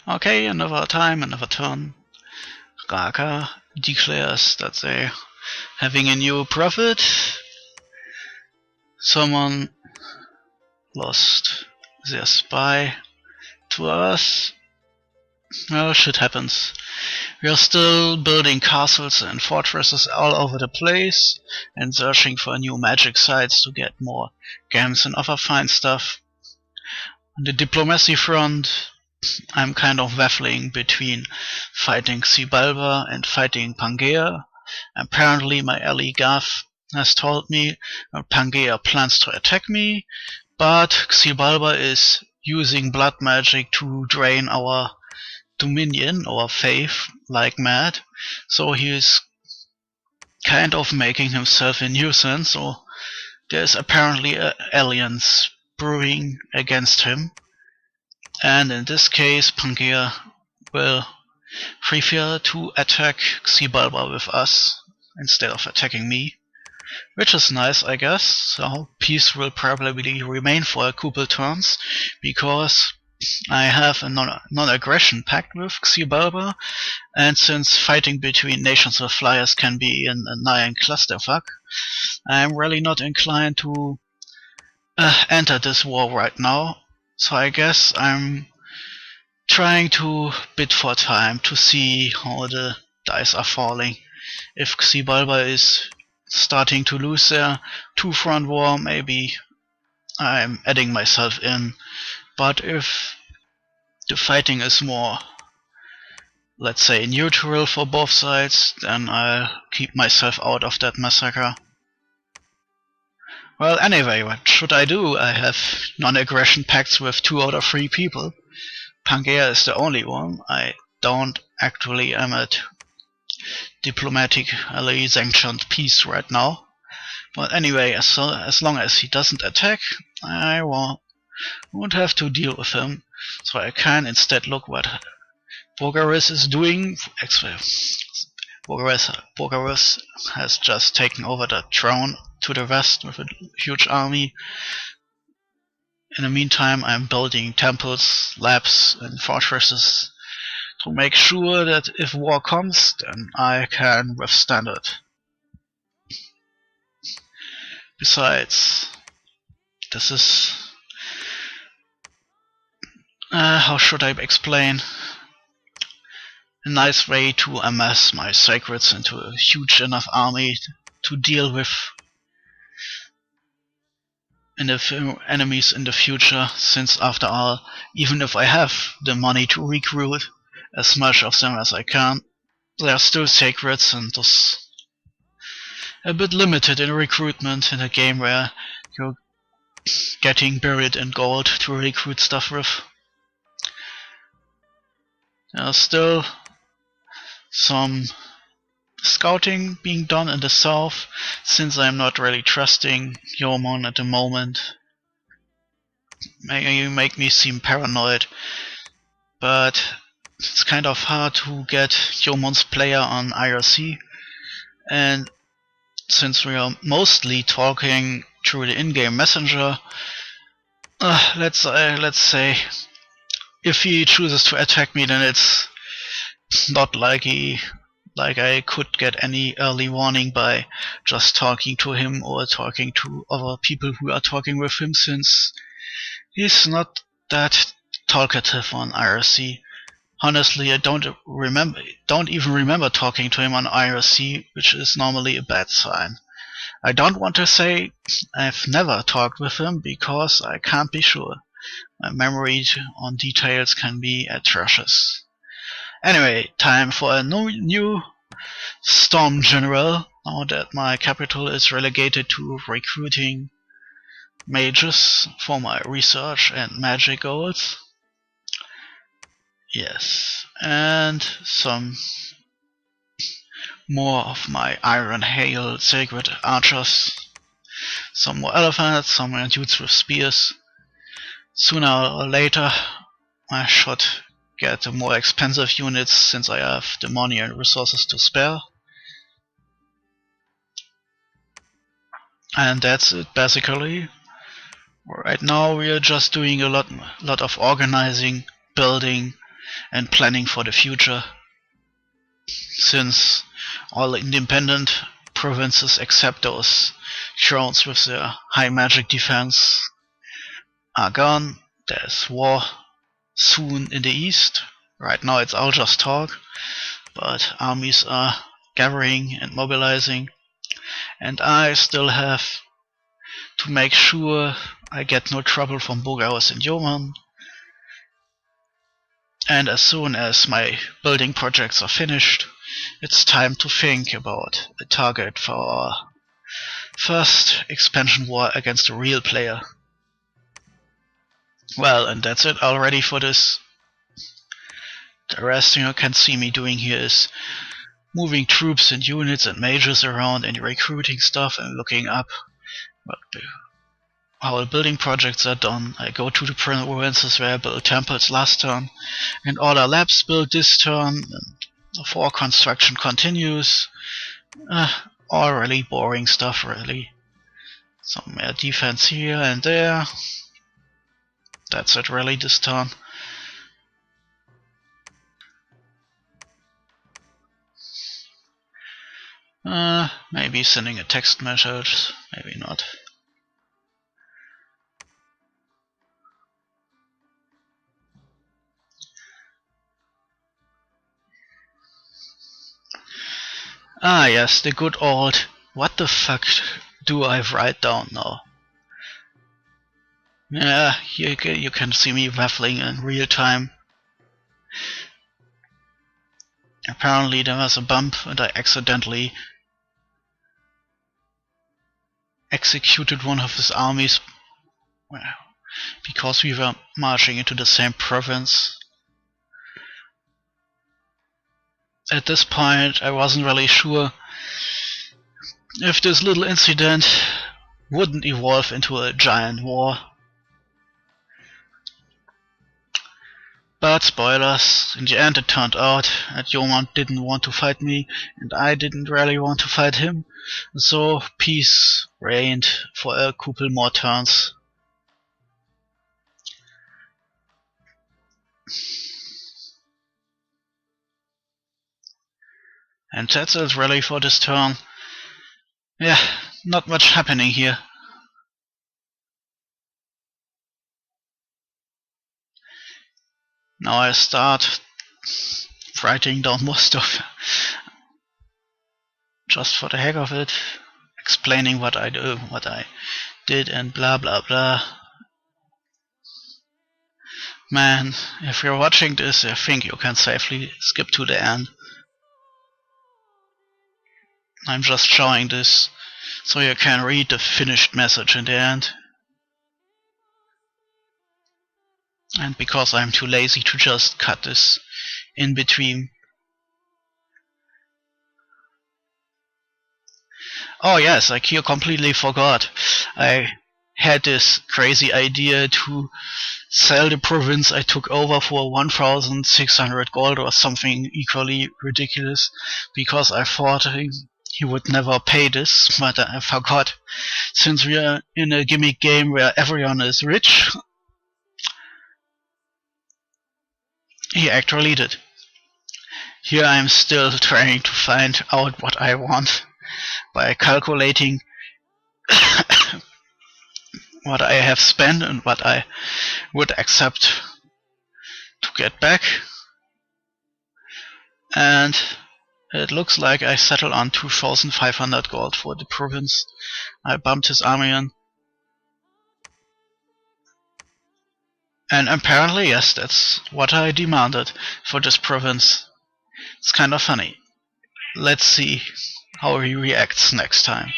Okay, another time, another turn. Raka declares that they're having a new prophet. Someone lost their spy to us. Well, shit happens. We are still building castles and fortresses all over the place and searching for new magic sites to get more gems and other fine stuff. On the diplomacy front, I'm kind of waffling between fighting Xibalba and fighting Pangea. Apparently my ally Gav has told me Pangea plans to attack me, but Xibalba is using blood magic to drain our dominion or faith like mad, so he is kind of making himself a nuisance, so there's apparently an alliance brewing against him, and in this case Pangea will prefer to attack Xibalba with us instead of attacking me, which is nice, I guess. So peace will probably remain for a couple turns, because I have a non-aggression pact with Xibalba, and since fighting between nations with flyers can be an annoying clusterfuck, I'm really not inclined to enter this war right now. So I guess I'm trying to bid for time to see how the dice are falling. If Xibalba is starting to lose their two-front war, maybe I'm adding myself in. But if the fighting is more, let's say, neutral for both sides, then I'll keep myself out of that massacre. Well, anyway, what should I do? I have non-aggression pacts with 2 out of 3 people. Pangea is the only one. I don't actually am at diplomatically sanctioned peace right now. But anyway, as long as he doesn't attack, I won't have to deal with him. So I can instead look what Bogaris is doing. Bogaris has just taken over the throne to the west with a huge army. In the meantime, I'm building temples, labs, and fortresses to make sure that if war comes, then I can withstand it. Besides, this is how should I explain? A nice way to amass my sacreds into a huge enough army to deal with enemies in the future, since after all, even if I have the money to recruit as much of them as I can, they are still sacreds and thus a bit limited in recruitment in a game where you're getting buried in gold to recruit stuff with. There's still some scouting being done in the south, since I'm not really trusting Yeomon at the moment. You make me seem paranoid, but it's kind of hard to get Yeomon's player on IRC, and since we are mostly talking through the in-game messenger, let's say if he chooses to attack me, then it's not like I could get any early warning by just talking to him or talking to other people who are talking with him, since he's not that talkative on IRC. Honestly, I don't even remember talking to him on IRC, which is normally a bad sign. I don't want to say I've never talked with him, because I can't be sure. My memory on details can be atrocious. Anyway, time for a new Storm General, now that my capital is relegated to recruiting mages for my research and magic goals. Yes, and some more of my Iron Hail sacred archers, some more elephants, some more dudes with spears. Sooner or later I should get the more expensive units, since I have the money and resources to spare. And that's it basically. Right now we are just doing a lot of organizing, building, and planning for the future. Since all independent provinces except those thrones with their high magic defense are gone, there's war soon in the east. Right now it's all just talk, but armies are gathering and mobilizing, and I still have to make sure I get no trouble from Bogaus and Yoman. And as soon as my building projects are finished, it's time to think about a target for our first expansion war against a real player. Well, and that's it already for this. The rest you can see me doing here is moving troops and units and mages around and recruiting stuff and looking up how the building projects are done. I go to the provinces where I built temples last turn and order labs built this turn, and the fort construction continues. All really boring stuff, really. Some more defense here and there. That's it really this turn. Maybe sending a text message, maybe not. Ah yes, the good old what the fuck do I write down now? Yeah, here you can see me waffling in real time. Apparently there was a bump and I accidentally executed one of his armies because we were marching into the same province. At this point I wasn't really sure if this little incident wouldn't evolve into a giant war. But spoilers, in the end it turned out that Yoman didn't want to fight me and I didn't really want to fight him, so peace reigned for a couple more turns. And that's it really for this turn. Yeah, not much happening here. Now I start writing down more stuff. Just for the heck of it. Explaining what I do, what I did and blah blah blah. Man, if you're watching this, I think you can safely skip to the end. I'm just showing this so you can read the finished message in the end. And because I'm too lazy to just cut this in between. Oh yes, I completely forgot. I had this crazy idea to sell the province I took over for 1,600 gold or something equally ridiculous, because I thought he would never pay this, but I forgot. Since we are in a gimmick game where everyone is rich, he actually did. Here I am still trying to find out what I want by calculating what I have spent and what I would accept to get back. And it looks like I settle on 2,500 gold for the province. I bumped his army in. And apparently, yes, that's what I demanded for this province. It's kind of funny. Let's see how he reacts next time.